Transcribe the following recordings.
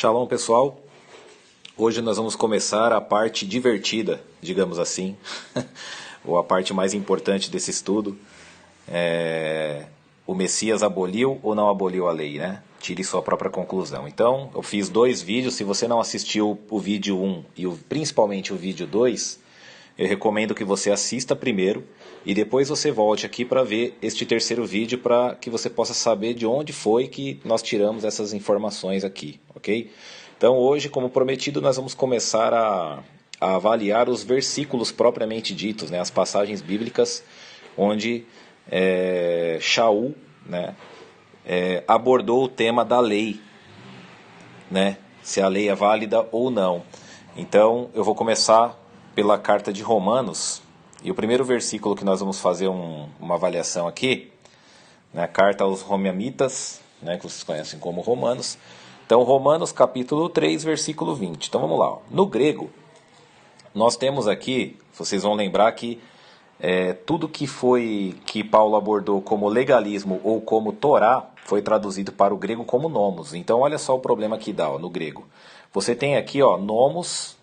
Shalom, pessoal. Hoje nós vamos começar a parte divertida, digamos assim, ou a parte mais importante desse estudo. O Messias aboliu ou não aboliu a lei, né? Tire sua própria conclusão. Então, eu fiz 2 vídeos. Se você não assistiu o vídeo 1 e principalmente o vídeo 2, eu recomendo que você assista primeiro e depois você volte aqui para ver este terceiro vídeo, para que você possa saber de onde foi que nós tiramos essas informações aqui, ok? Então hoje, como prometido, nós vamos começar a avaliar os versículos propriamente ditos, né? As passagens bíblicas onde Shaul, né, abordou o tema da lei, né? Se a lei é válida ou não. Então eu vou começar pela carta de Romanos, e o primeiro versículo que nós vamos fazer uma avaliação aqui, né, a carta aos Romanitas, né, que vocês conhecem como Romanos. Então, Romanos capítulo 3, versículo 20. Então vamos lá. No grego, nós temos aqui, vocês vão lembrar que tudo que Paulo abordou como legalismo ou como Torá foi traduzido para o grego como nomos. Então olha só o problema que dá, no grego. Você tem aqui, nomos,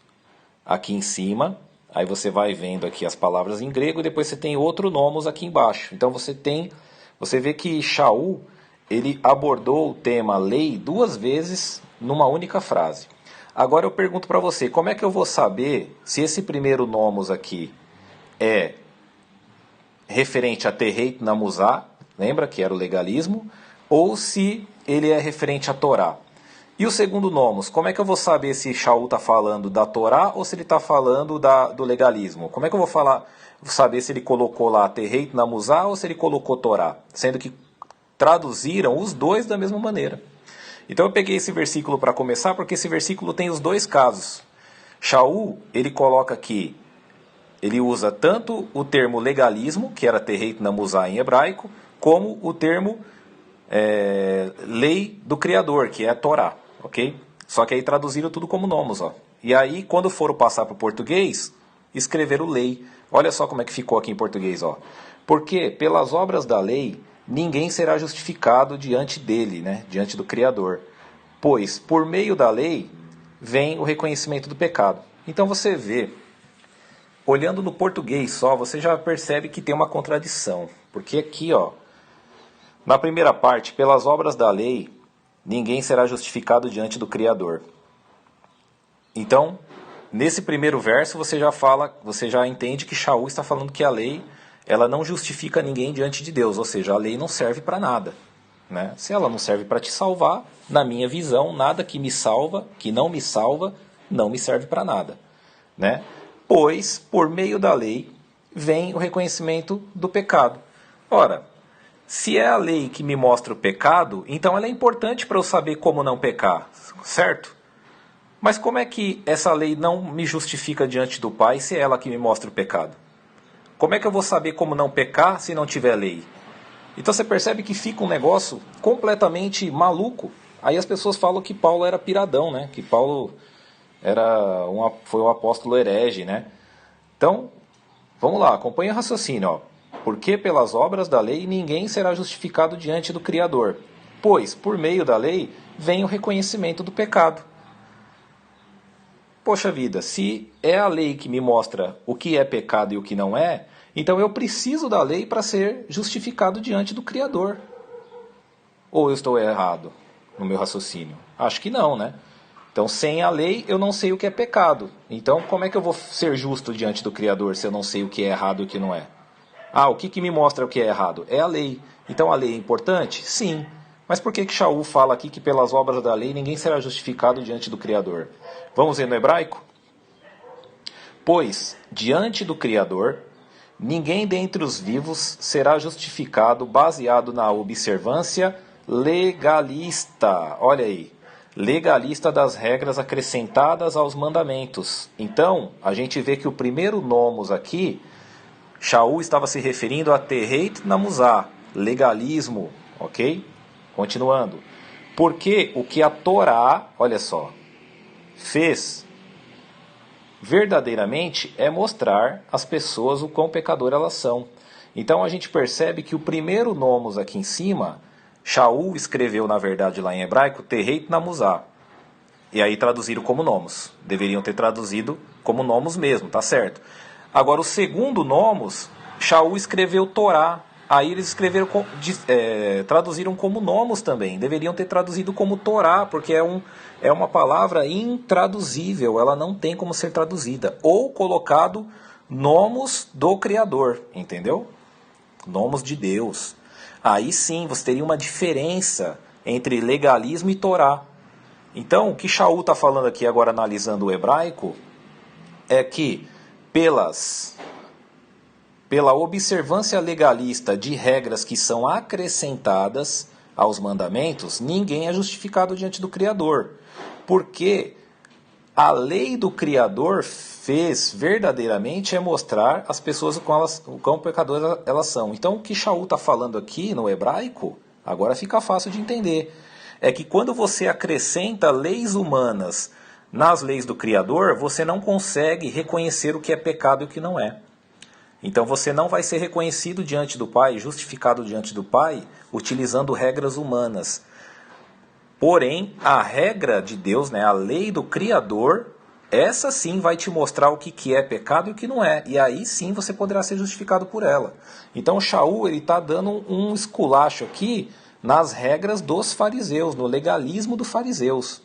aqui em cima. Aí você vai vendo aqui as palavras em grego e depois você tem outro nomos aqui embaixo. Então você vê que Shaul, ele abordou o tema lei 2 vezes numa única frase. Agora eu pergunto para você, como é que eu vou saber se esse primeiro nomos aqui é referente a Terreit Namuzá, lembra que era o legalismo, ou se ele é referente a Torá? E o segundo nomos, como é que eu vou saber se Shaul está falando da Torá ou se ele está falando do legalismo? Como é que eu vou saber se ele colocou lá Terreit Namuzá ou se ele colocou Torá? Sendo que traduziram os dois da mesma maneira. Então eu peguei esse versículo para começar, porque esse versículo tem os dois casos. Shaul, ele coloca aqui, ele usa tanto o termo legalismo, que era Terreit Namuzá em hebraico, como o termo lei do Criador, que é a Torá. Ok? Só que aí traduziram tudo como nomos, ó. E aí, quando foram passar para o português, escreveram lei. Olha só como é que ficou aqui em português, ó. Porque pelas obras da lei, ninguém será justificado diante dele, né? Diante do Criador. Pois, por meio da lei, vem o reconhecimento do pecado. Então você vê, olhando no português só, você já percebe que tem uma contradição. Porque aqui, ó, na primeira parte, pelas obras da lei, ninguém será justificado diante do Criador. Então, nesse primeiro verso, você já entende que Shaul está falando que a lei, ela não justifica ninguém diante de Deus, ou seja, a lei não serve para nada, né? Se ela não serve para te salvar, na minha visão, nada que me salva, que não me salva, não me serve para nada, né? Pois, por meio da lei, vem o reconhecimento do pecado. Ora, se é a lei que me mostra o pecado, então ela é importante para eu saber como não pecar, certo? Mas como é que essa lei não me justifica diante do Pai se é ela que me mostra o pecado? Como é que eu vou saber como não pecar se não tiver lei? Então você percebe que fica um negócio completamente maluco. Aí as pessoas falam que Paulo era piradão, né? Que Paulo foi um apóstolo herege, né? Então, vamos lá, acompanha o raciocínio, ó. Porque pelas obras da lei ninguém será justificado diante do Criador. Pois, por meio da lei, vem o reconhecimento do pecado. Poxa vida, se é a lei que me mostra o que é pecado e o que não é, então eu preciso da lei para ser justificado diante do Criador. Ou eu estou errado no meu raciocínio? Acho que não, né? Então, sem a lei, eu não sei o que é pecado. Então, como é que eu vou ser justo diante do Criador se eu não sei o que é errado e o que não é? Ah, o que me mostra o que é errado? É a lei. Então a lei é importante? Sim. Mas por que Shaul fala aqui que pelas obras da lei ninguém será justificado diante do Criador? Vamos ver no hebraico? Pois, diante do Criador, ninguém dentre os vivos será justificado baseado na observância legalista. Olha aí. Legalista das regras acrescentadas aos mandamentos. Então, a gente vê que o primeiro nomos aqui, Shaul estava se referindo a Terreit Namuzá, legalismo, ok? Continuando. Porque o que a Torá, olha só, fez verdadeiramente é mostrar às pessoas o quão pecador elas são. Então a gente percebe que o primeiro nomos aqui em cima, Shaul escreveu na verdade lá em hebraico Terreit Namuzá. E aí traduziram como nomos. Deveriam ter traduzido como nomos mesmo, tá certo. Agora o segundo nomos, Shaul escreveu Torá. Aí eles escreveram, traduziram como nomos também. Deveriam ter traduzido como Torá, porque é uma palavra intraduzível. Ela não tem como ser traduzida. Ou colocado nomos do Criador, entendeu? Nomos de Deus. Aí sim, você teria uma diferença entre legalismo e Torá. Então, o que Shaul está falando aqui agora, analisando o hebraico, é que pela observância legalista de regras que são acrescentadas aos mandamentos, ninguém é justificado diante do Criador. Porque a lei do Criador fez verdadeiramente é mostrar as pessoas o quão pecadoras elas são. Então o que Shaul está falando aqui no hebraico, agora fica fácil de entender. É que quando você acrescenta leis humanas nas leis do Criador, você não consegue reconhecer o que é pecado e o que não é. Então você não vai ser reconhecido diante do Pai, justificado diante do Pai, utilizando regras humanas. Porém, a regra de Deus, né, a lei do Criador, essa sim vai te mostrar o que é pecado e o que não é. E aí sim você poderá ser justificado por ela. Então Shaul está dando um esculacho aqui nas regras dos fariseus, no legalismo dos fariseus,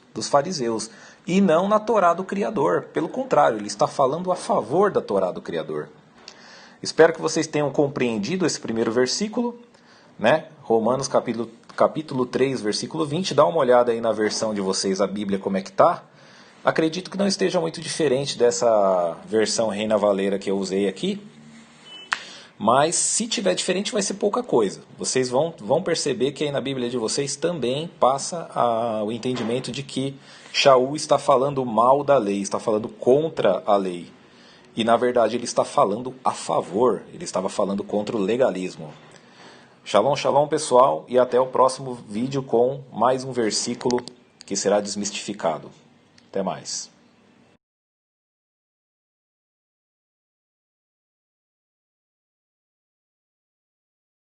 e não na Torá do Criador. Pelo contrário, ele está falando a favor da Torá do Criador. Espero que vocês tenham compreendido esse primeiro versículo, né? Romanos capítulo 3, versículo 20. Dá uma olhada aí na versão de vocês, a Bíblia, como é que está. Acredito que não esteja muito diferente dessa versão Reina Valera que eu usei aqui. Mas se tiver diferente vai ser pouca coisa. Vocês vão perceber que aí na Bíblia de vocês também passa o entendimento de que Shaul está falando mal da lei, está falando contra a lei. E na verdade ele está falando a favor, ele estava falando contra o legalismo. Shalom, shalom pessoal, e até o próximo vídeo com mais um versículo que será desmistificado. Até mais.